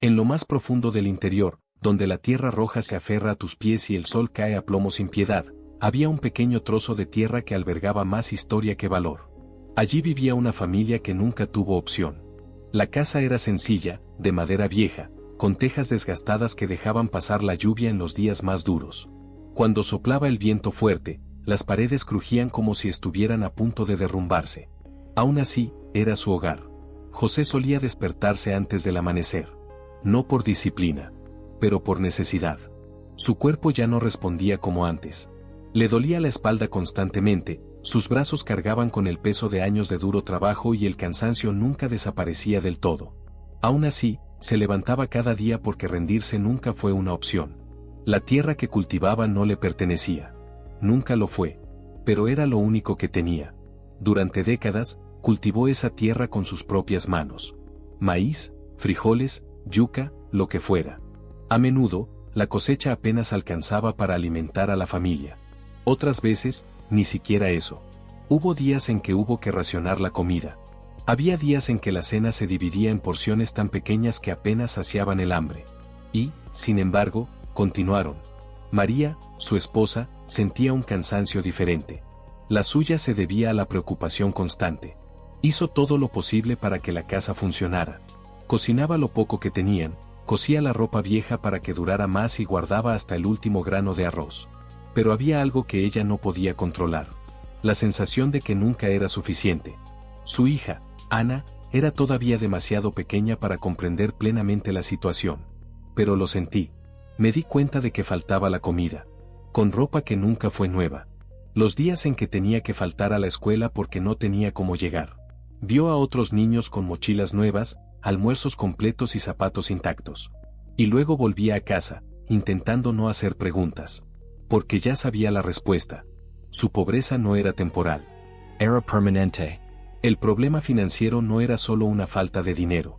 En lo más profundo del interior, donde la tierra roja se aferra a tus pies y el sol cae a plomo sin piedad, había un pequeño trozo de tierra que albergaba más historia que valor. Allí vivía una familia que nunca tuvo opción. La casa era sencilla, de madera vieja, con tejas desgastadas que dejaban pasar la lluvia en los días más duros. Cuando soplaba el viento fuerte, las paredes crujían como si estuvieran a punto de derrumbarse. Aún así, era su hogar. José solía despertarse antes del amanecer. No por disciplina, pero por necesidad. Su cuerpo ya no respondía como antes. Le dolía la espalda constantemente, sus brazos cargaban con el peso de años de duro trabajo y el cansancio nunca desaparecía del todo. Aún así, se levantaba cada día porque rendirse nunca fue una opción. La tierra que cultivaba no le pertenecía. Nunca lo fue. Pero era lo único que tenía. Durante décadas, cultivó esa tierra con sus propias manos. Maíz, frijoles, yuca, lo que fuera. A menudo, la cosecha apenas alcanzaba para alimentar a la familia. Otras veces, ni siquiera eso. Hubo días en que hubo que racionar la comida. Había días en que la cena se dividía en porciones tan pequeñas que apenas saciaban el hambre. Y, sin embargo, continuaron. María, su esposa, sentía un cansancio diferente. La suya se debía a la preocupación constante. Hizo todo lo posible para que la casa funcionara. Cocinaba lo poco que tenían, cosía la ropa vieja para que durara más y guardaba hasta el último grano de arroz. Pero había algo que ella no podía controlar. La sensación de que nunca era suficiente. Su hija, Ana, era todavía demasiado pequeña para comprender plenamente la situación. Pero lo sentí. Me di cuenta de que faltaba la comida. Con ropa que nunca fue nueva. Los días en que tenía que faltar a la escuela porque no tenía cómo llegar. Vio a otros niños con mochilas nuevas, almuerzos completos y zapatos intactos. Y luego volvía a casa, intentando no hacer preguntas. Porque ya sabía la respuesta. Su pobreza no era temporal. Era permanente. El problema financiero no era solo una falta de dinero.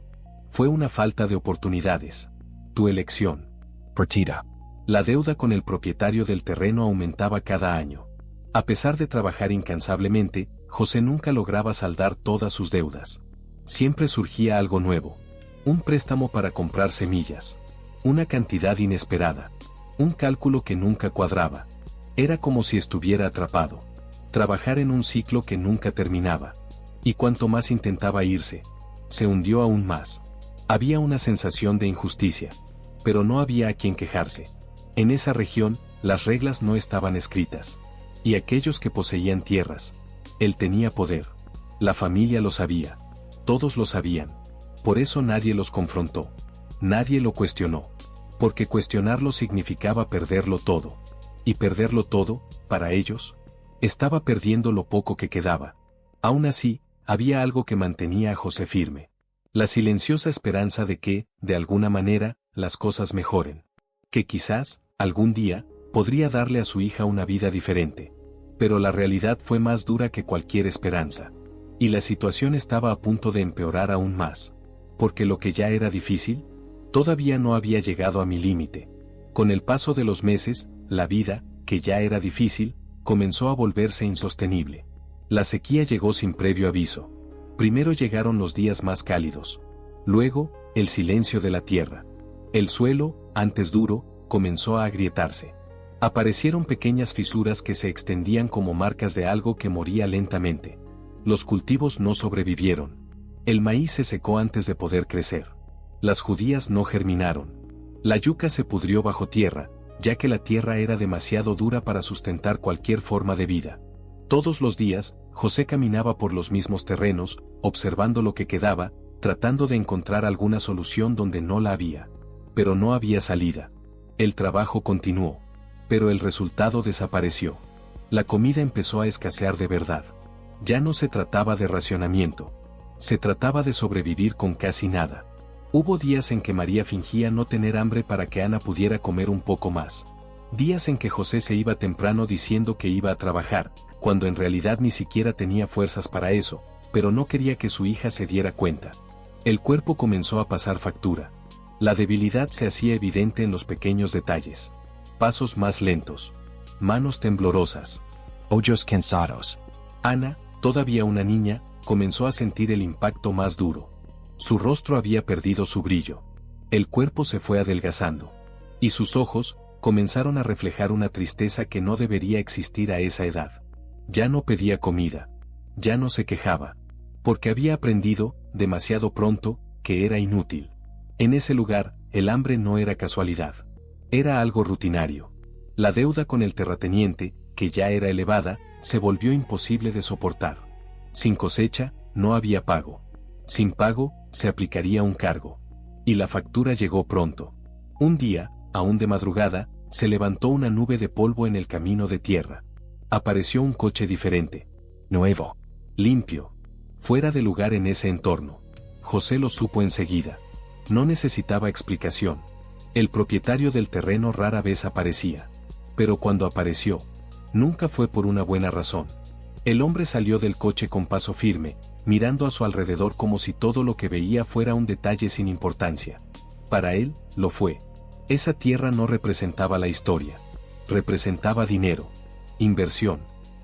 Fue una falta de oportunidades. Tu elección. Partida. La deuda con el propietario del terreno aumentaba cada año. A pesar de trabajar incansablemente, José nunca lograba saldar todas sus deudas. Siempre surgía algo nuevo. Un préstamo para comprar semillas. Una cantidad inesperada. Un cálculo que nunca cuadraba. Era como si estuviera atrapado. Trabajar en un ciclo que nunca terminaba. Y cuanto más intentaba irse, se hundió aún más. Había una sensación de injusticia. Pero no había a quien quejarse. En esa región, las reglas no estaban escritas. Y aquellos que poseían tierras. Él tenía poder. La familia lo sabía. Todos lo sabían. Por eso nadie los confrontó. Nadie lo cuestionó. Porque cuestionarlo significaba perderlo todo. Y perderlo todo, para ellos, estaba perdiendo lo poco que quedaba. Aún así, había algo que mantenía a José firme. La silenciosa esperanza de que, de alguna manera, las cosas mejoren. Que quizás, algún día, podría darle a su hija una vida diferente. Pero la realidad fue más dura que cualquier esperanza. Y la situación estaba a punto de empeorar aún más. Porque lo que ya era difícil, todavía no había llegado a mi límite. Con el paso de los meses, la vida, que ya era difícil, comenzó a volverse insostenible. La sequía llegó sin previo aviso. Primero llegaron los días más cálidos. Luego, el silencio de la tierra. El suelo, antes duro, comenzó a agrietarse. Aparecieron pequeñas fisuras que se extendían como marcas de algo que moría lentamente. Los cultivos no sobrevivieron. El maíz se secó antes de poder crecer. Las judías no germinaron. La yuca se pudrió bajo tierra, ya que la tierra era demasiado dura para sustentar cualquier forma de vida. Todos los días, José caminaba por los mismos terrenos, observando lo que quedaba, tratando de encontrar alguna solución donde no la había. Pero no había salida. El trabajo continuó. Pero el resultado desapareció. La comida empezó a escasear de verdad. Ya no se trataba de racionamiento. Se trataba de sobrevivir con casi nada. Hubo días en que María fingía no tener hambre para que Ana pudiera comer un poco más. Días en que José se iba temprano diciendo que iba a trabajar, cuando en realidad ni siquiera tenía fuerzas para eso, pero no quería que su hija se diera cuenta. El cuerpo comenzó a pasar factura. La debilidad se hacía evidente en los pequeños detalles. Pasos más lentos. Manos temblorosas. Ojos cansados. Ana, todavía una niña, comenzó a sentir el impacto más duro. Su rostro había perdido su brillo. El cuerpo se fue adelgazando. Y sus ojos comenzaron a reflejar una tristeza que no debería existir a esa edad. Ya no pedía comida. Ya no se quejaba. Porque había aprendido, demasiado pronto, que era inútil. En ese lugar, el hambre no era casualidad. Era algo rutinario. La deuda con el terrateniente, que ya era elevada, se volvió imposible de soportar. Sin cosecha, no había pago. Sin pago, se aplicaría un cargo. Y la factura llegó pronto. Un día, aún de madrugada, se levantó una nube de polvo en el camino de tierra. Apareció un coche diferente. Nuevo. Limpio. Fuera de lugar en ese entorno. José lo supo enseguida. No necesitaba explicación. El propietario del terreno rara vez aparecía. Pero cuando apareció, nunca fue por una buena razón. El hombre salió del coche con paso firme, mirando a su alrededor como si todo lo que veía fuera un detalle sin importancia. Para él, lo fue. Esa tierra no representaba la historia. Representaba dinero. Inversión.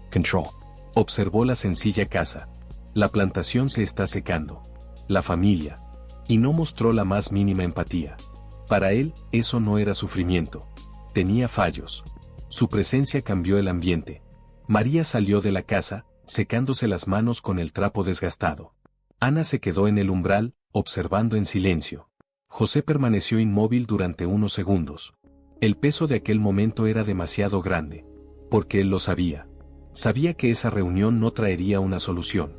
Control. Observó la sencilla casa. La plantación se está secando. La familia. Y no mostró la más mínima empatía. Para él, eso no era sufrimiento. Tenía fallos. Su presencia cambió el ambiente. María salió de la casa, secándose las manos con el trapo desgastado. Ana se quedó en el umbral, observando en silencio. José permaneció inmóvil durante unos segundos. El peso de aquel momento era demasiado grande. Porque él lo sabía. Sabía que esa reunión no traería una solución.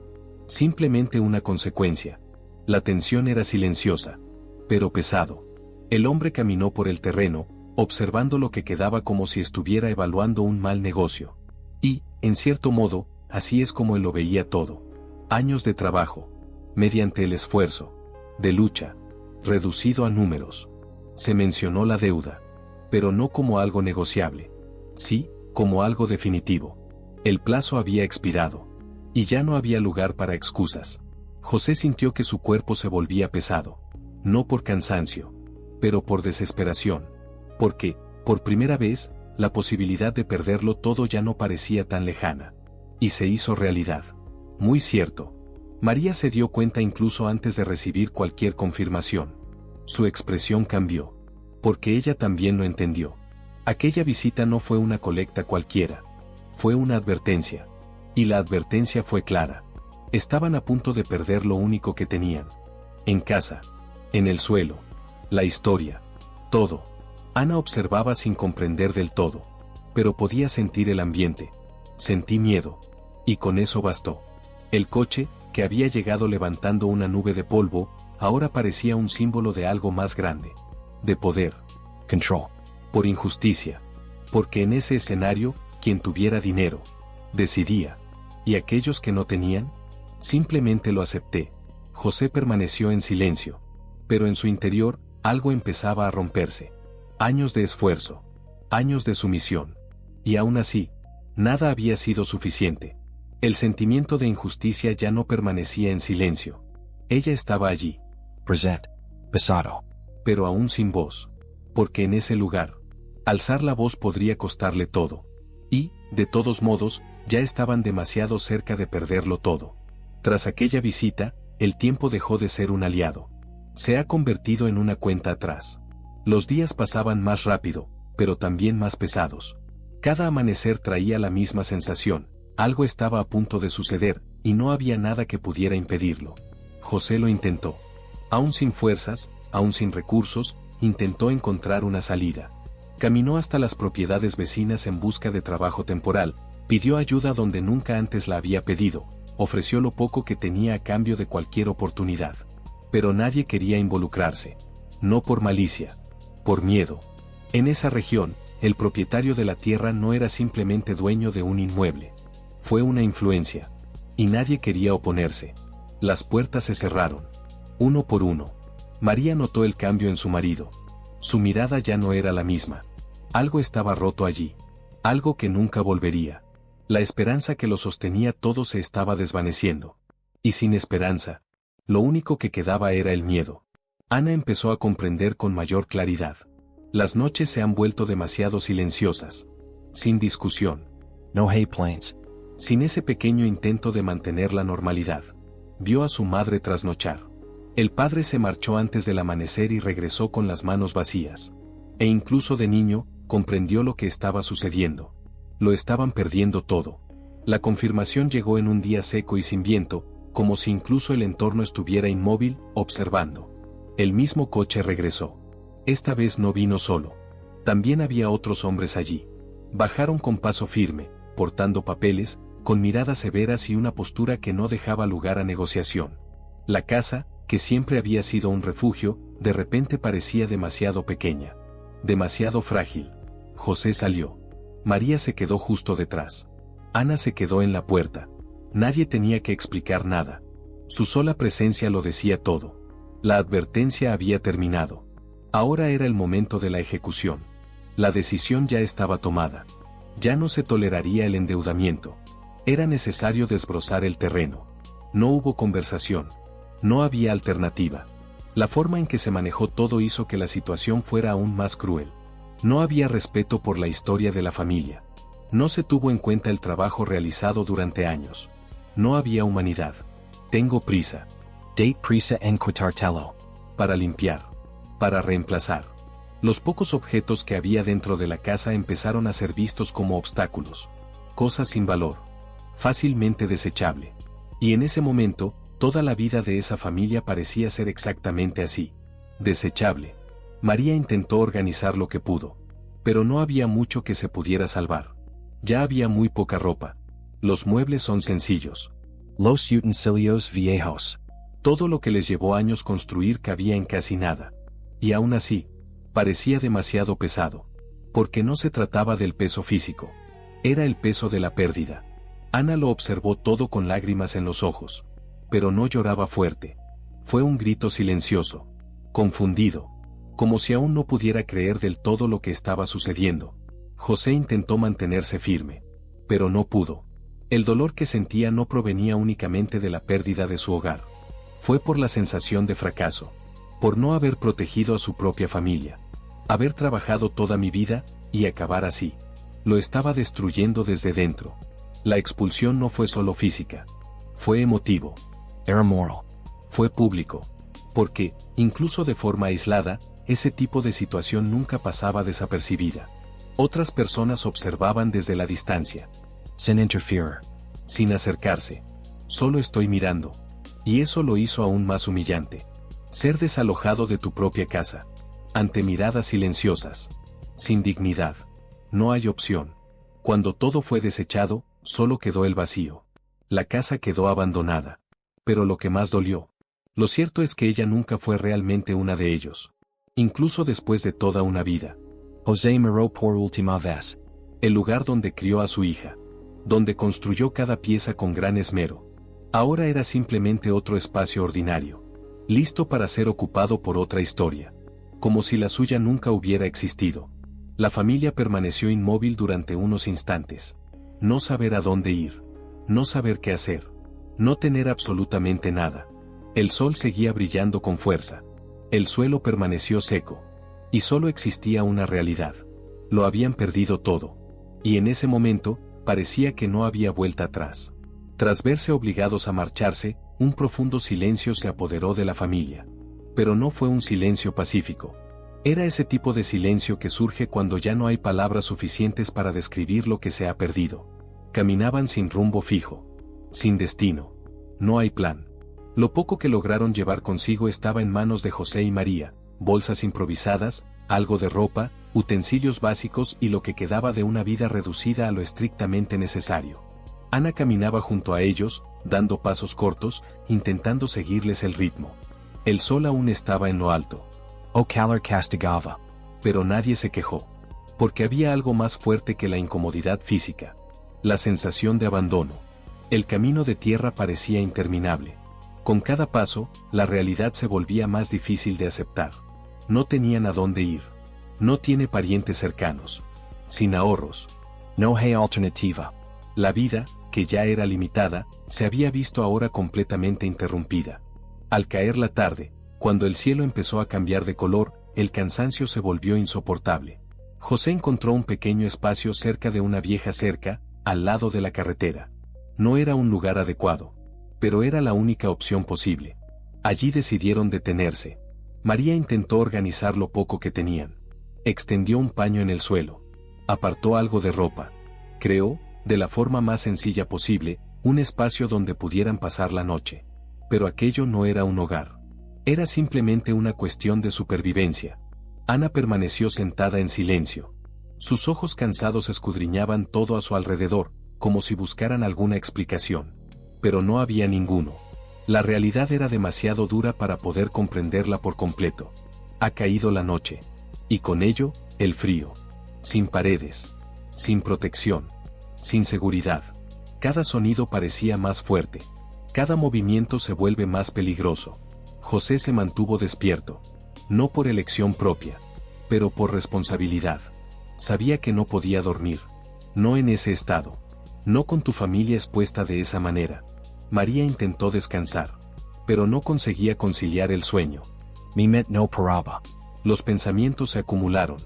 Simplemente una consecuencia. La tensión era silenciosa. Pero pesado. El hombre caminó por el terreno, observando lo que quedaba como si estuviera evaluando un mal negocio. Y, en cierto modo, así es como él lo veía todo. Años de trabajo. Mediante el esfuerzo. De lucha. Reducido a números. Se mencionó la deuda. Pero no como algo negociable. Sí, como algo definitivo. El plazo había expirado. Y ya no había lugar para excusas. José sintió que su cuerpo se volvía pesado. No por cansancio. Pero por desesperación. Porque, por primera vez, la posibilidad de perderlo todo ya no parecía tan lejana. Y se hizo realidad. Muy cierto. María se dio cuenta incluso antes de recibir cualquier confirmación. Su expresión cambió. Porque ella también lo entendió. Aquella visita no fue una colecta cualquiera. Fue una advertencia. Y la advertencia fue clara. Estaban a punto de perder lo único que tenían. En casa. En el suelo. La historia. Todo. Ana observaba sin comprender del todo. Pero podía sentir el ambiente. Sentí miedo. Y con eso bastó. El coche, que había llegado levantando una nube de polvo, ahora parecía un símbolo de algo más grande. De poder. Control. Por injusticia. Porque en ese escenario, quien tuviera dinero, decidía. ¿Y aquellos que no tenían? Simplemente lo acepté. José permaneció en silencio. Pero en su interior, algo empezaba a romperse. Años de esfuerzo. Años de sumisión. Y aún así, nada había sido suficiente. El sentimiento de injusticia ya no permanecía en silencio. Ella estaba allí. Present. Pesado. Pero aún sin voz. Porque en ese lugar, alzar la voz podría costarle todo. Y, de todos modos, ya estaban demasiado cerca de perderlo todo. Tras aquella visita, el tiempo dejó de ser un aliado. Se ha convertido en una cuenta atrás. Los días pasaban más rápido, pero también más pesados. Cada amanecer traía la misma sensación, algo estaba a punto de suceder, y no había nada que pudiera impedirlo. José lo intentó. Aún sin fuerzas, aún sin recursos, intentó encontrar una salida. Caminó hasta las propiedades vecinas en busca de trabajo temporal, pidió ayuda donde nunca antes la había pedido, ofreció lo poco que tenía a cambio de cualquier oportunidad. Pero nadie quería involucrarse. No por malicia. Por miedo. En esa región, el propietario de la tierra no era simplemente dueño de un inmueble. Fue una influencia. Y nadie quería oponerse. Las puertas se cerraron. Uno por uno. María notó el cambio en su marido. Su mirada ya no era la misma. Algo estaba roto allí. Algo que nunca volvería. La esperanza que lo sostenía todo se estaba desvaneciendo. Y sin esperanza, lo único que quedaba era el miedo. Ana empezó a comprender con mayor claridad. Las noches se han vuelto demasiado silenciosas. Sin discusión. No hay planes. Sin ese pequeño intento de mantener la normalidad. Vio a su madre trasnochar. El padre se marchó antes del amanecer y regresó con las manos vacías. E incluso de niño, comprendió lo que estaba sucediendo. Lo estaban perdiendo todo. La confirmación llegó en un día seco y sin viento, como si incluso el entorno estuviera inmóvil, observando. El mismo coche regresó. Esta vez no vino solo. También había otros hombres allí. Bajaron con paso firme, portando papeles, con miradas severas y una postura que no dejaba lugar a negociación. La casa, que siempre había sido un refugio, de repente parecía demasiado pequeña. Demasiado frágil. José salió. María se quedó justo detrás. Ana se quedó en la puerta. Nadie tenía que explicar nada. Su sola presencia lo decía todo. La advertencia había terminado. Ahora era el momento de la ejecución. La decisión ya estaba tomada. Ya no se toleraría el endeudamiento. Era necesario desbrozar el terreno. No hubo conversación. No había alternativa. La forma en que se manejó todo hizo que la situación fuera aún más cruel. No había respeto por la historia de la familia. No se tuvo en cuenta el trabajo realizado durante años. No había humanidad. Tengo prisa. Date prisa en quitartelo. Para limpiar. Para reemplazar. Los pocos objetos que había dentro de la casa empezaron a ser vistos como obstáculos. Cosas sin valor. Fácilmente desechable. Y en ese momento, toda la vida de esa familia parecía ser exactamente así. Desechable. María intentó organizar lo que pudo. Pero no había mucho que se pudiera salvar. Ya había muy poca ropa. Los muebles son sencillos. Los utensilios viejos. Todo lo que les llevó años construir cabía en casi nada. Y aún así, parecía demasiado pesado. Porque no se trataba del peso físico. Era el peso de la pérdida. Ana lo observó todo con lágrimas en los ojos. Pero no lloraba fuerte. Fue un grito silencioso. Confundido. Como si aún no pudiera creer del todo lo que estaba sucediendo. José intentó mantenerse firme. Pero no pudo. El dolor que sentía no provenía únicamente de la pérdida de su hogar. Fue por la sensación de fracaso. Por no haber protegido a su propia familia. Haber trabajado toda mi vida, y acabar así. Lo estaba destruyendo desde dentro. La expulsión no fue solo física. Fue emotivo. Era moral. Fue público. Porque, incluso de forma aislada, ese tipo de situación nunca pasaba desapercibida. Otras personas observaban desde la distancia. Sin interferir. Sin acercarse. Solo estoy mirando. Y eso lo hizo aún más humillante. Ser desalojado de tu propia casa. Ante miradas silenciosas. Sin dignidad. No hay opción. Cuando todo fue desechado, solo quedó el vacío. La casa quedó abandonada. Pero lo que más dolió. Lo cierto es que ella nunca fue realmente una de ellos. Incluso después de toda una vida. José miró por última vez. El lugar donde crió a su hija. Donde construyó cada pieza con gran esmero. Ahora era simplemente otro espacio ordinario. Listo para ser ocupado por otra historia. Como si la suya nunca hubiera existido. La familia permaneció inmóvil durante unos instantes. No saber a dónde ir. No saber qué hacer. No tener absolutamente nada. El sol seguía brillando con fuerza. El suelo permaneció seco. Y solo existía una realidad. Lo habían perdido todo. Y en ese momento, parecía que no había vuelta atrás. Tras verse obligados a marcharse, un profundo silencio se apoderó de la familia. Pero no fue un silencio pacífico. Era ese tipo de silencio que surge cuando ya no hay palabras suficientes para describir lo que se ha perdido. Caminaban sin rumbo fijo. Sin destino. No hay plan. Lo poco que lograron llevar consigo estaba en manos de José y María, bolsas improvisadas, algo de ropa, utensilios básicos y lo que quedaba de una vida reducida a lo estrictamente necesario. Ana caminaba junto a ellos, dando pasos cortos, intentando seguirles el ritmo. El sol aún estaba en lo alto. O calor castigaba. Pero nadie se quejó. Porque había algo más fuerte que la incomodidad física. La sensación de abandono. El camino de tierra parecía interminable. Con cada paso, la realidad se volvía más difícil de aceptar. No tenían a dónde ir. No tiene parientes cercanos. Sin ahorros. No hay alternativa. La vida, que ya era limitada, se había visto ahora completamente interrumpida. Al caer la tarde, cuando el cielo empezó a cambiar de color, el cansancio se volvió insoportable. José encontró un pequeño espacio cerca de una vieja cerca, al lado de la carretera. No era un lugar adecuado. Pero era la única opción posible. Allí decidieron detenerse. María intentó organizar lo poco que tenían. Extendió un paño en el suelo. Apartó algo de ropa. Creó, de la forma más sencilla posible, un espacio donde pudieran pasar la noche. Pero aquello no era un hogar. Era simplemente una cuestión de supervivencia. Ana permaneció sentada en silencio. Sus ojos cansados escudriñaban todo a su alrededor, como si buscaran alguna explicación. Pero no había ninguno. La realidad era demasiado dura para poder comprenderla por completo. Ha caído la noche. Y con ello, el frío. Sin paredes. Sin protección. Sin seguridad. Cada sonido parecía más fuerte. Cada movimiento se vuelve más peligroso. José se mantuvo despierto. No por elección propia, pero por responsabilidad. Sabía que no podía dormir. No en ese estado. No con tu familia expuesta de esa manera. María intentó descansar, pero no conseguía conciliar el sueño. Mimet no paraba. Los pensamientos se acumularon.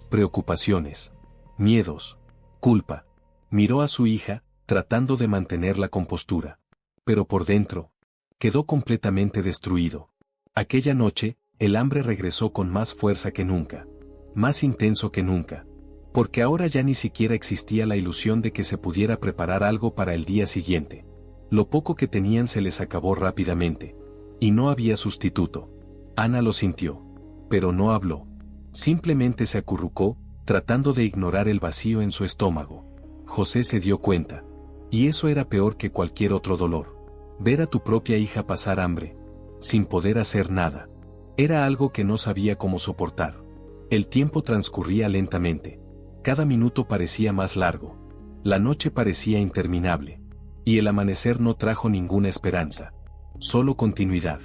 Preocupaciones. Miedos. Culpa. Miró a su hija, tratando de mantener la compostura. Pero por dentro, quedó completamente destruido. Aquella noche, el hambre regresó con más fuerza que nunca. Más intenso que nunca. Porque ahora ya ni siquiera existía la ilusión de que se pudiera preparar algo para el día siguiente. Lo poco que tenían se les acabó rápidamente. Y no había sustituto. Ana lo sintió. Pero no habló. Simplemente se acurrucó, tratando de ignorar el vacío en su estómago. José se dio cuenta. Y eso era peor que cualquier otro dolor. Ver a tu propia hija pasar hambre, sin poder hacer nada. Era algo que no sabía cómo soportar. El tiempo transcurría lentamente. Cada minuto parecía más largo. La noche parecía interminable. Y el amanecer no trajo ninguna esperanza. Solo continuidad.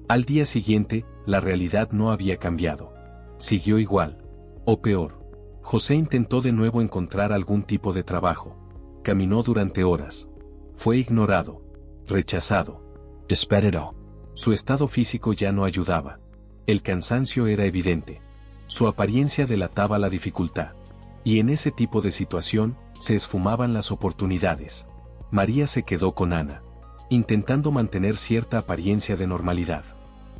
Al día siguiente, la realidad no había cambiado. Siguió igual. O peor. José intentó de nuevo encontrar algún tipo de trabajo. Caminó durante horas. Fue ignorado. Rechazado. Despedido. Su estado físico ya no ayudaba. El cansancio era evidente. Su apariencia delataba la dificultad. Y en ese tipo de situación, se esfumaban las oportunidades. María se quedó con Ana, intentando mantener cierta apariencia de normalidad.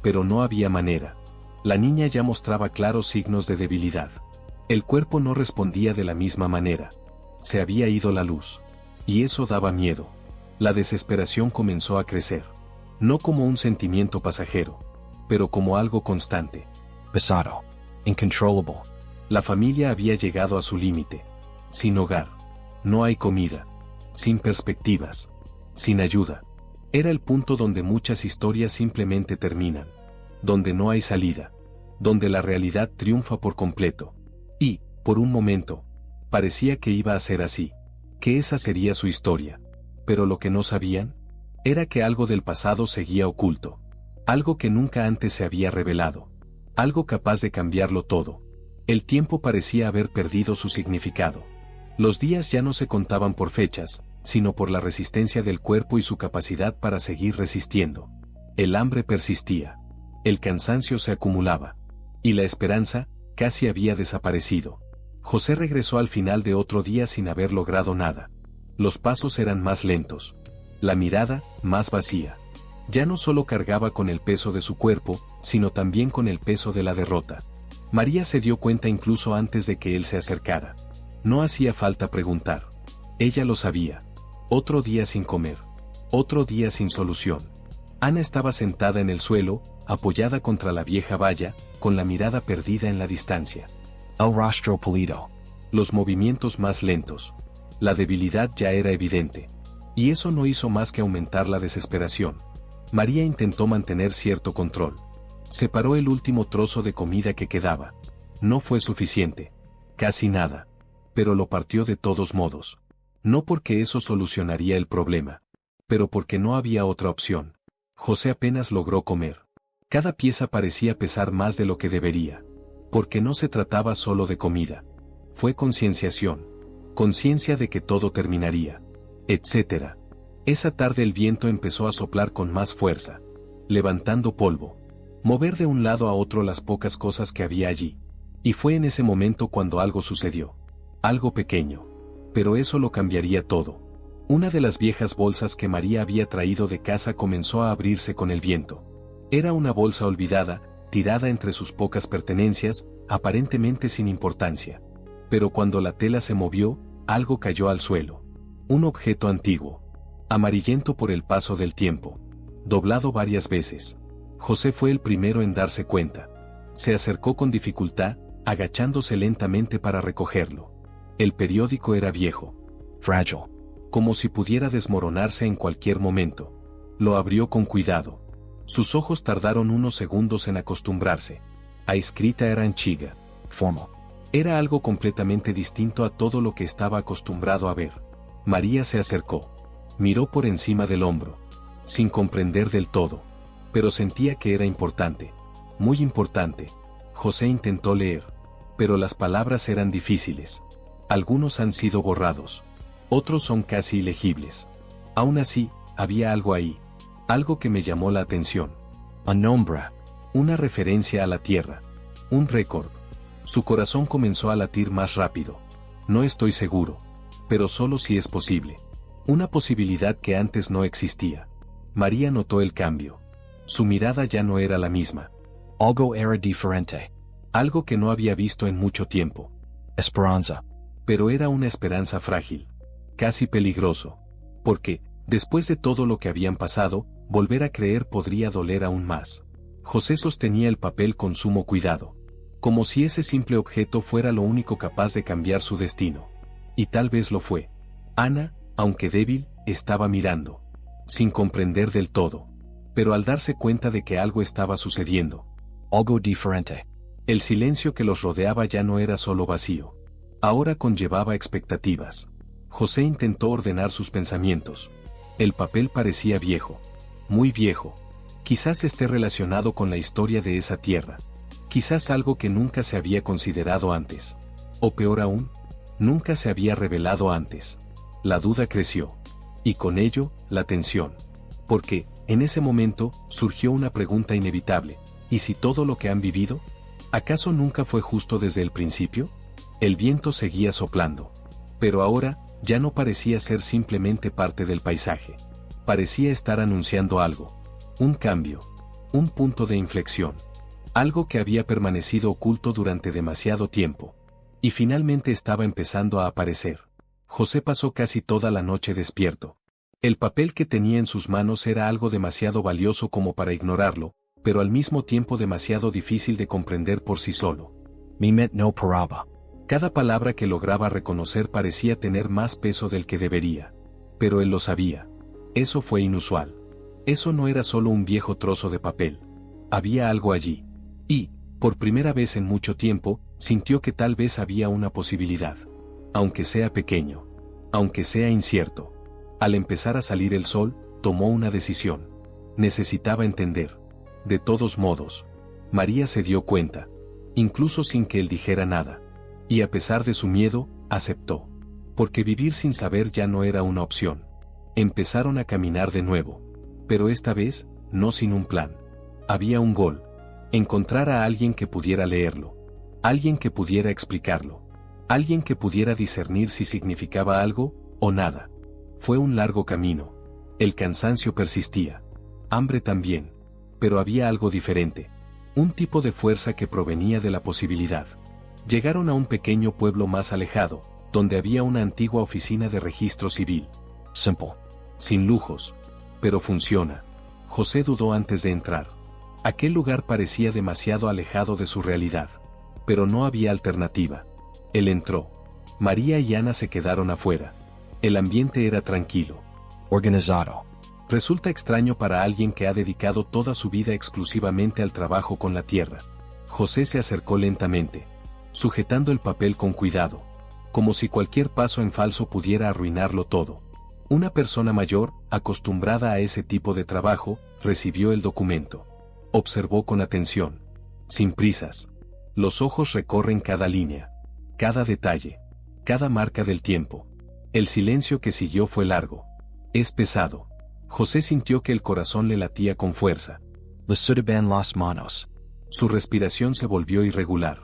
Pero no había manera. La niña ya mostraba claros signos de debilidad. El cuerpo no respondía de la misma manera. Se había ido la luz. Y eso daba miedo. La desesperación comenzó a crecer. No como un sentimiento pasajero, pero como algo constante. Pesado. Incontrollable. La familia había llegado a su límite. Sin hogar. No hay comida. Sin perspectivas. Sin ayuda. Era el punto donde muchas historias simplemente terminan. Donde no hay salida. Donde la realidad triunfa por completo. Y, por un momento, parecía que iba a ser así. Que esa sería su historia. Pero lo que no sabían, era que algo del pasado seguía oculto. Algo que nunca antes se había revelado. Algo capaz de cambiarlo todo. El tiempo parecía haber perdido su significado. Los días ya no se contaban por fechas, sino por la resistencia del cuerpo y su capacidad para seguir resistiendo. El hambre persistía. El cansancio se acumulaba. Y la esperanza, casi había desaparecido. José regresó al final de otro día sin haber logrado nada. Los pasos eran más lentos. La mirada, más vacía. Ya no solo cargaba con el peso de su cuerpo, sino también con el peso de la derrota. María se dio cuenta incluso antes de que él se acercara. No hacía falta preguntar. Ella lo sabía. Otro día sin comer. Otro día sin solución. Ana estaba sentada en el suelo, apoyada contra la vieja valla, con la mirada perdida en la distancia. El rostro pálido. Los movimientos más lentos. La debilidad ya era evidente. Y eso no hizo más que aumentar la desesperación. María intentó mantener cierto control. Separó el último trozo de comida que quedaba. No fue suficiente. Casi nada. Pero lo partió de todos modos. No porque eso solucionaría el problema. Pero porque no había otra opción. José apenas logró comer. Cada pieza parecía pesar más de lo que debería. Porque no se trataba solo de comida. Fue concienciación. Conciencia de que todo terminaría. Etcétera. Esa tarde el viento empezó a soplar con más fuerza. Levantando polvo. Mover de un lado a otro las pocas cosas que había allí. Y fue en ese momento cuando algo sucedió. Algo pequeño. Pero eso lo cambiaría todo. Una de las viejas bolsas que María había traído de casa comenzó a abrirse con el viento. Era una bolsa olvidada, tirada entre sus pocas pertenencias, aparentemente sin importancia. Pero cuando la tela se movió, algo cayó al suelo. Un objeto antiguo, amarillento por el paso del tiempo, doblado varias veces. José fue el primero en darse cuenta. Se acercó con dificultad, agachándose lentamente para recogerlo. El periódico era viejo, Fragile. como si pudiera desmoronarse en cualquier momento. Lo abrió con cuidado. Sus ojos tardaron unos segundos en acostumbrarse. La escrita era anchiga. Formal. Era algo completamente distinto a todo lo que estaba acostumbrado a ver. María se acercó. Miró por encima del hombro, sin comprender del todo. Pero sentía que era importante. Muy importante. José intentó leer. Pero las palabras eran difíciles. Algunos han sido borrados. Otros son casi ilegibles. Aún así, había algo ahí. Algo que me llamó la atención. A nombre. Una referencia a la tierra. Un récord. Su corazón comenzó a latir más rápido. No estoy seguro. Pero solo si es posible. Una posibilidad que antes no existía. María notó el cambio. Su mirada ya no era la misma. Algo era diferente. Algo que no había visto en mucho tiempo. Esperanza. Pero era una esperanza frágil. Casi peligroso. Porque, después de todo lo que habían pasado, volver a creer podría doler aún más. José sostenía el papel con sumo cuidado. Como si ese simple objeto fuera lo único capaz de cambiar su destino. Y tal vez lo fue. Ana, aunque débil, estaba mirando. Sin comprender del todo. Pero al darse cuenta de que algo estaba sucediendo. Algo diferente. El silencio que los rodeaba ya no era solo vacío. Ahora conllevaba expectativas. José intentó ordenar sus pensamientos. El papel parecía viejo. Muy viejo. Quizás esté relacionado con la historia de esa tierra. Quizás algo que nunca se había considerado antes. O peor aún, nunca se había revelado antes. La duda creció. Y con ello, la tensión. Porque, en ese momento, surgió una pregunta inevitable. ¿Y si todo lo que han vivido? ¿Acaso nunca fue justo desde el principio? El viento seguía soplando. Pero ahora, ya no parecía ser simplemente parte del paisaje. Parecía estar anunciando algo. Un cambio. Un punto de inflexión. Algo que había permanecido oculto durante demasiado tiempo. Y finalmente estaba empezando a aparecer. José pasó casi toda la noche despierto. El papel que tenía en sus manos era algo demasiado valioso como para ignorarlo, pero al mismo tiempo demasiado difícil de comprender por sí solo. Mi mente no paraba. Cada palabra que lograba reconocer parecía tener más peso del que debería. Pero él lo sabía. Eso fue inusual. Eso no era solo un viejo trozo de papel. Había algo allí. Y, por primera vez en mucho tiempo, sintió que tal vez había una posibilidad. Aunque sea pequeño. Aunque sea incierto. Al empezar a salir el sol, tomó una decisión. Necesitaba entender. De todos modos, María se dio cuenta. Incluso sin que él dijera nada. Y a pesar de su miedo, aceptó. Porque vivir sin saber ya no era una opción. Empezaron a caminar de nuevo. Pero esta vez, no sin un plan. Había un gol. Encontrar a alguien que pudiera leerlo. Alguien que pudiera explicarlo. Alguien que pudiera discernir si significaba algo, o nada. Fue un largo camino. El cansancio persistía. Hambre también. Pero había algo diferente. Un tipo de fuerza que provenía de la posibilidad. Llegaron a un pequeño pueblo más alejado, donde había una antigua oficina de registro civil. Simple. Sin lujos. Pero funciona. José dudó antes de entrar. Aquel lugar parecía demasiado alejado de su realidad. Pero no había alternativa. Él entró. María y Ana se quedaron afuera. El ambiente era tranquilo. Organizado. Resulta extraño para alguien que ha dedicado toda su vida exclusivamente al trabajo con la tierra. José se acercó lentamente, sujetando el papel con cuidado, como si cualquier paso en falso pudiera arruinarlo todo. Una persona mayor, acostumbrada a ese tipo de trabajo, recibió el documento. Observó con atención. Sin prisas. Los ojos recorren cada línea, cada detalle, cada marca del tiempo. El silencio que siguió fue largo. Es pesado. José sintió que el corazón le latía con fuerza. Le sudaban las manos. Su respiración se volvió irregular.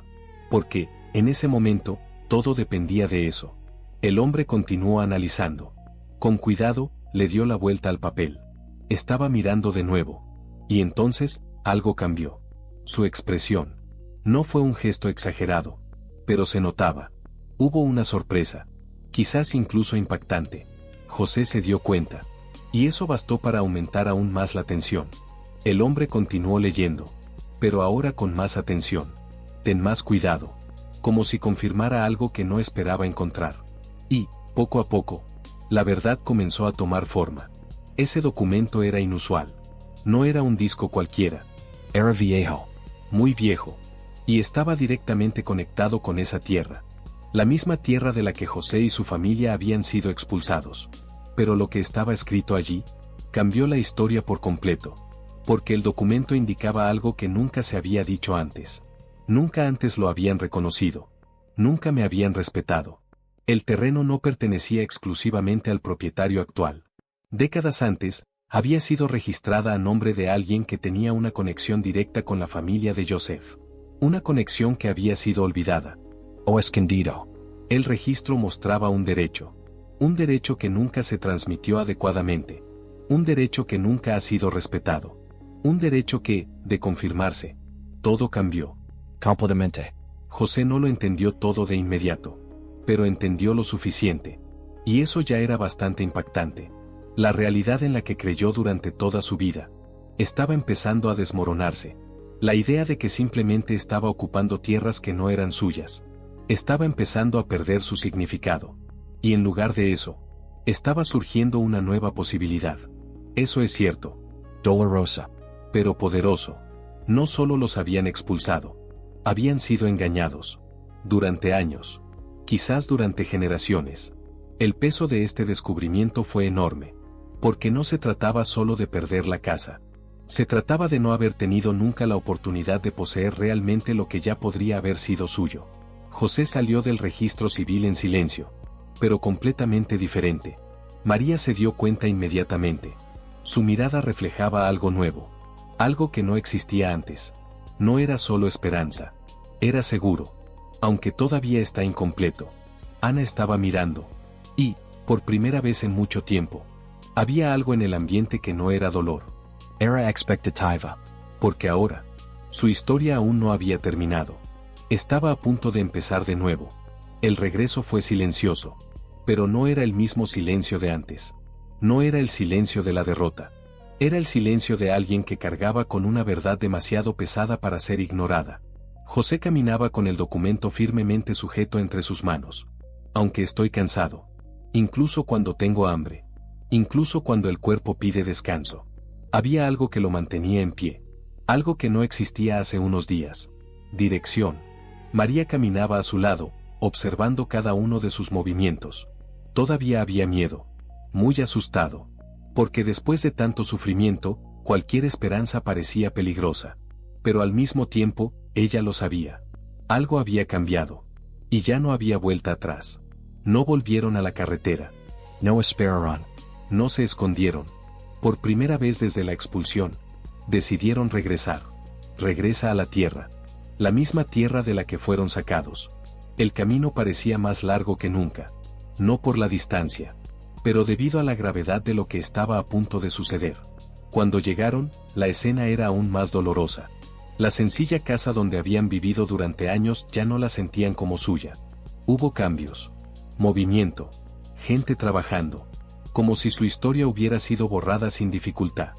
Porque, en ese momento, todo dependía de eso. El hombre continuó analizando. Con cuidado, le dio la vuelta al papel. Estaba mirando de nuevo. Y entonces, algo cambió. Su expresión. No fue un gesto exagerado, pero se notaba. Hubo una sorpresa, quizás incluso impactante. José se dio cuenta, y eso bastó para aumentar aún más la tensión. El hombre continuó leyendo, pero ahora con más atención. Ten más cuidado, como si confirmara algo que no esperaba encontrar. Y, poco a poco, la verdad comenzó a tomar forma. Ese documento era inusual. No era un disco cualquiera. Era viejo. Muy viejo. Y estaba directamente conectado con esa tierra. La misma tierra de la que José y su familia habían sido expulsados. Pero lo que estaba escrito allí, cambió la historia por completo. Porque el documento indicaba algo que nunca se había dicho antes. Nunca antes lo habían reconocido. Nunca me habían respetado. El terreno no pertenecía exclusivamente al propietario actual. Décadas antes, había sido registrada a nombre de alguien que tenía una conexión directa con la familia de Joseph. Una conexión que había sido olvidada. O escondido. El registro mostraba un derecho. Un derecho que nunca se transmitió adecuadamente. Un derecho que nunca ha sido respetado. Un derecho que, de confirmarse, todo cambió. Completamente. José no lo entendió todo de inmediato, pero entendió lo suficiente. Y eso ya era bastante impactante. La realidad en la que creyó durante toda su vida estaba empezando a desmoronarse. La idea de que simplemente estaba ocupando tierras que no eran suyas estaba empezando a perder su significado. Y en lugar de eso, estaba surgiendo una nueva posibilidad. Eso es cierto. Dolorosa. Pero poderoso. No solo los habían expulsado. Habían sido engañados. Durante años. Quizás durante generaciones. El peso de este descubrimiento fue enorme. Porque no se trataba solo de perder la casa. Se trataba de no haber tenido nunca la oportunidad de poseer realmente lo que ya podría haber sido suyo. José salió del registro civil en silencio. Pero completamente diferente. María se dio cuenta inmediatamente. Su mirada reflejaba algo nuevo. Algo que no existía antes. No era solo esperanza. Era seguro. Aunque todavía está incompleto. Ana estaba mirando. Y, por primera vez en mucho tiempo, había algo en el ambiente que no era dolor. Era expectativa. Porque ahora, su historia aún no había terminado. Estaba a punto de empezar de nuevo. El regreso fue silencioso. Pero no era el mismo silencio de antes. No era el silencio de la derrota. Era el silencio de alguien que cargaba con una verdad demasiado pesada para ser ignorada. José caminaba con el documento firmemente sujeto entre sus manos. Aunque estoy cansado. Incluso cuando tengo hambre. Incluso cuando el cuerpo pide descanso. Había algo que lo mantenía en pie. Algo que no existía hace unos días. Dirección. María caminaba a su lado, observando cada uno de sus movimientos. Todavía había miedo. Muy asustado. Porque después de tanto sufrimiento, cualquier esperanza parecía peligrosa. Pero al mismo tiempo, ella lo sabía. Algo había cambiado. Y ya no había vuelta atrás. No volvieron a la carretera. No esperaron. No se escondieron. Por primera vez desde la expulsión, decidieron regresar. Regresa a la tierra. La misma tierra de la que fueron sacados. El camino parecía más largo que nunca. No por la distancia, pero debido a la gravedad de lo que estaba a punto de suceder. Cuando llegaron, la escena era aún más dolorosa. La sencilla casa donde habían vivido durante años ya no la sentían como suya. Hubo cambios. Movimiento. Gente trabajando. Como si su historia hubiera sido borrada sin dificultad.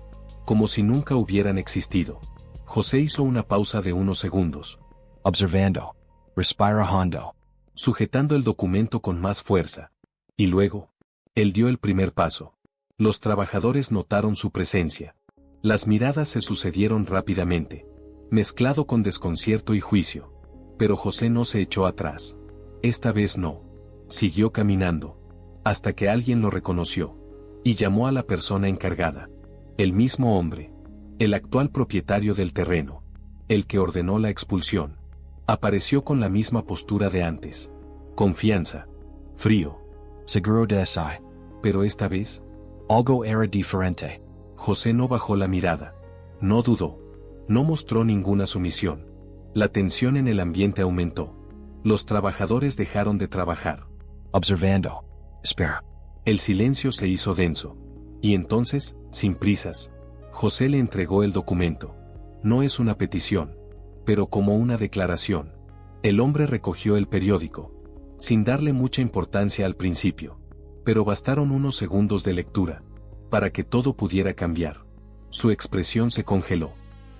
Como si nunca hubieran existido. José hizo una pausa de unos segundos. Observando. Respirando. Sujetando el documento con más fuerza. Y luego, él dio el primer paso. Los trabajadores notaron su presencia. Las miradas se sucedieron rápidamente, mezclado con desconcierto y juicio. Pero José no se echó atrás. Esta vez no. Siguió caminando. Hasta que alguien lo reconoció. Y llamó a la persona encargada. El mismo hombre. El actual propietario del terreno. El que ordenó la expulsión. Apareció con la misma postura de antes. Confianza. Frío. Seguro de esa. Pero esta vez, algo era diferente. José no bajó la mirada. No dudó. No mostró ninguna sumisión. La tensión en el ambiente aumentó. Los trabajadores dejaron de trabajar. Observando. Espera. El silencio se hizo denso. Y entonces, sin prisas, José le entregó el documento. No es una petición, pero como una declaración. El hombre recogió el periódico, sin darle mucha importancia al principio. Pero bastaron unos segundos de lectura para que todo pudiera cambiar. Su expresión se congeló.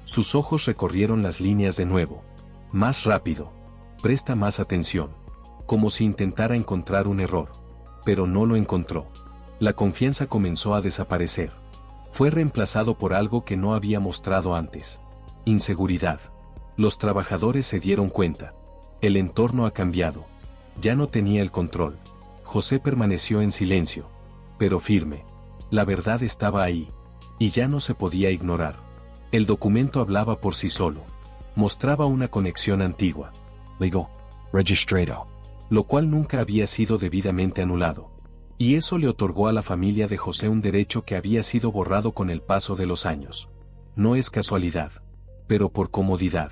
Sus ojos recorrieron las líneas de nuevo. Más rápido. Presta más atención. Como si intentara encontrar un error. Pero no lo encontró. La confianza comenzó a desaparecer. Fue reemplazado por algo que no había mostrado antes. Inseguridad. Los trabajadores se dieron cuenta. El entorno ha cambiado. Ya no tenía el control. José permaneció en silencio, pero firme. La verdad estaba ahí, y ya no se podía ignorar. El documento hablaba por sí solo. Mostraba una conexión antigua. Legal. Registrado. Lo cual nunca había sido debidamente anulado. Y eso le otorgó a la familia de José un derecho que había sido borrado con el paso de los años. No es casualidad. Pero por comodidad.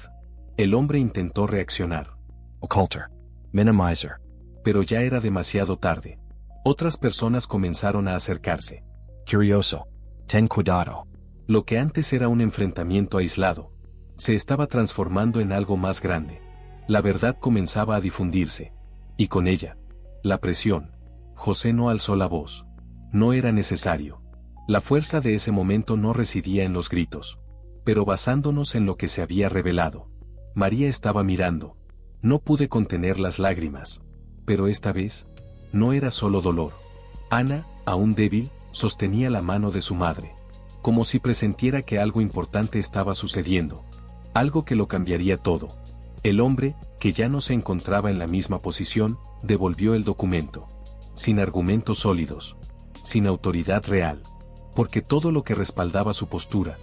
El hombre intentó reaccionar. Occulter. Minimizer. Pero ya era demasiado tarde. Otras personas comenzaron a acercarse. Curioso. Ten cuidado. Lo que antes era un enfrentamiento aislado, se estaba transformando en algo más grande. La verdad comenzaba a difundirse. Y con ella, la presión. José no alzó la voz. No era necesario. La fuerza de ese momento no residía en los gritos. Pero basándonos en lo que se había revelado. María estaba mirando. No pude contener las lágrimas. Pero esta vez, no era solo dolor. Ana, aún débil, sostenía la mano de su madre. Como si presentiera que algo importante estaba sucediendo. Algo que lo cambiaría todo. El hombre, que ya no se encontraba en la misma posición, devolvió el documento. Sin argumentos sólidos. Sin autoridad real. Porque todo lo que respaldaba su postura,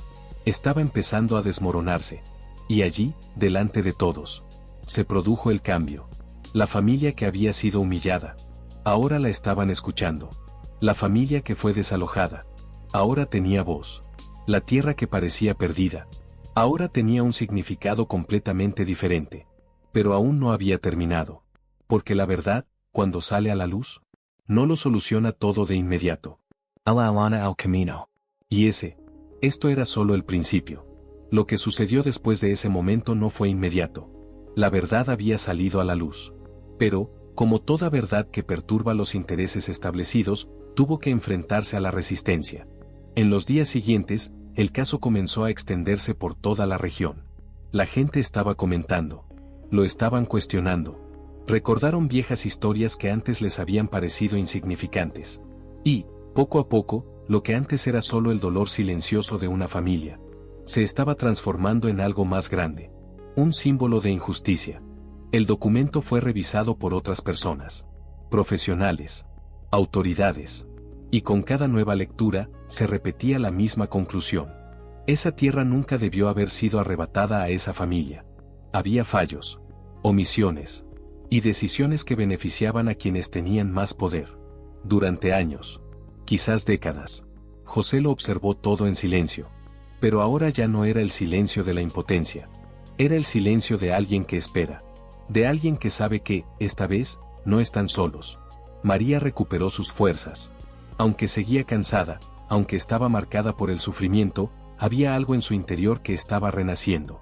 estaba empezando a desmoronarse. Y allí, delante de todos, se produjo el cambio. La familia que había sido humillada, ahora la estaban escuchando. La familia que fue desalojada, ahora tenía voz. La tierra que parecía perdida, ahora tenía un significado completamente diferente. Pero aún no había terminado. Porque la verdad, cuando sale a la luz, no lo soluciona todo de inmediato. La alana al camino. Y esto era solo el principio. Lo que sucedió después de ese momento no fue inmediato. La verdad había salido a la luz. Pero, como toda verdad que perturba los intereses establecidos, tuvo que enfrentarse a la resistencia. En los días siguientes, el caso comenzó a extenderse por toda la región. La gente estaba comentando. Lo estaban cuestionando. Recordaron viejas historias que antes les habían parecido insignificantes. Y, poco a poco, lo que antes era solo el dolor silencioso de una familia, se estaba transformando en algo más grande. Un símbolo de injusticia. El documento fue revisado por otras personas, profesionales, autoridades, y con cada nueva lectura, se repetía la misma conclusión. Esa tierra nunca debió haber sido arrebatada a esa familia. Había fallos, omisiones, y decisiones que beneficiaban a quienes tenían más poder. Durante años, quizás décadas, José lo observó todo en silencio. Pero ahora ya no era el silencio de la impotencia. Era el silencio de alguien que espera. De alguien que sabe que, esta vez, no están solos. María recuperó sus fuerzas. Aunque seguía cansada, aunque estaba marcada por el sufrimiento, había algo en su interior que estaba renaciendo.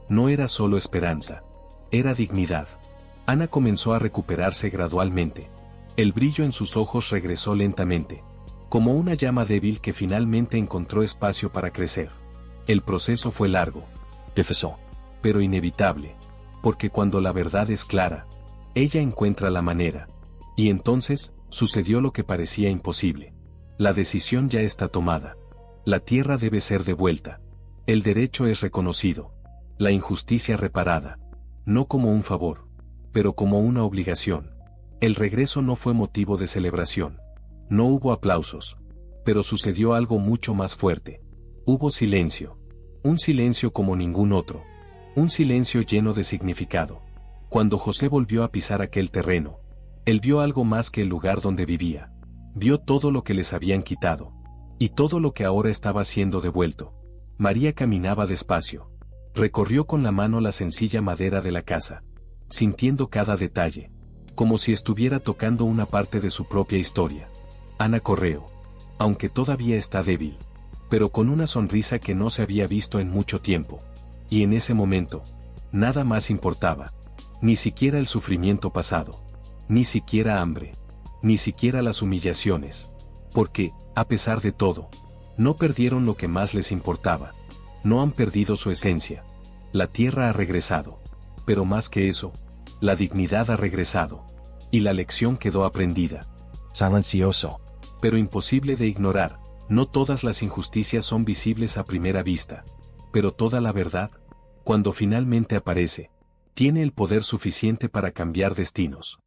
No era solo esperanza. Era dignidad. Ana comenzó a recuperarse gradualmente. El brillo en sus ojos regresó lentamente. Como una llama débil que finalmente encontró espacio para crecer. El proceso fue largo. Difícil. Pero inevitable. Porque cuando la verdad es clara, ella encuentra la manera. Y entonces, sucedió lo que parecía imposible. La decisión ya está tomada. La tierra debe ser devuelta. El derecho es reconocido. La injusticia reparada. No como un favor, pero como una obligación. El regreso no fue motivo de celebración. No hubo aplausos. Pero sucedió algo mucho más fuerte. Hubo silencio. Un silencio como ningún otro. Un silencio lleno de significado. Cuando José volvió a pisar aquel terreno, él vio algo más que el lugar donde vivía. Vio todo lo que les habían quitado. Y todo lo que ahora estaba siendo devuelto. María caminaba despacio. Recorrió con la mano la sencilla madera de la casa. Sintiendo cada detalle. Como si estuviera tocando una parte de su propia historia. Ana Correo. Aunque todavía está débil. Pero con una sonrisa que no se había visto en mucho tiempo. Y en ese momento, nada más importaba. Ni siquiera el sufrimiento pasado. Ni siquiera hambre. Ni siquiera las humillaciones. Porque, a pesar de todo, no perdieron lo que más les importaba. No han perdido su esencia. La tierra ha regresado. Pero más que eso, la dignidad ha regresado. Y la lección quedó aprendida. Silencioso. Pero imposible de ignorar, no todas las injusticias son visibles a primera vista. Pero toda la verdad, cuando finalmente aparece, tiene el poder suficiente para cambiar destinos.